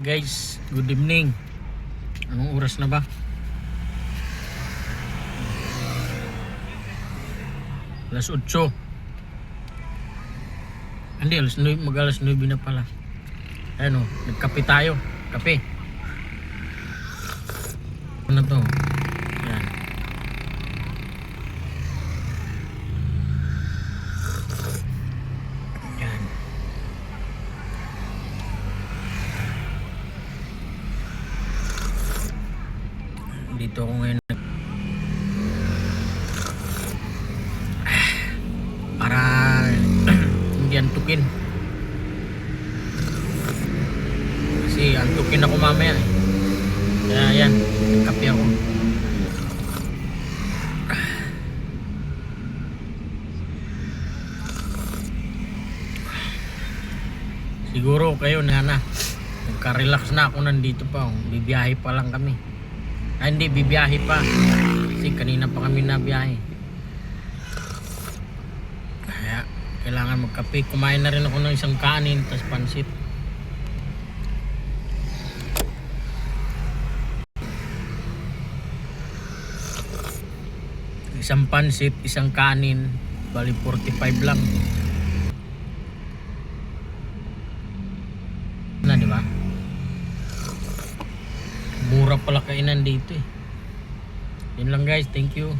Guys, good evening. Anong oras na ba? Alas 8. Hindi, mag-alas 9 na pala. Ano, nagkape tayo. Kape. Ano to? Yan. Yan. Dito ako ngayon para hindi antukin. Kasi antukin ako mamaya. Kaya yan, kape ako. Siguro kayo na nagka-relax na ako, nandito pa. Bibiyahe pa lang kami. Ay, hindi, bibiyahe pa. Kasi kanina pa kami nabiyahe. Kaya kailangan magkape. Kumain na rin ako ng isang kanin tas pansit. Isang pansit, isang kanin, bali 45 lang. Na, di ba? Mura pala kainan dito eh. Yun lang guys, thank you.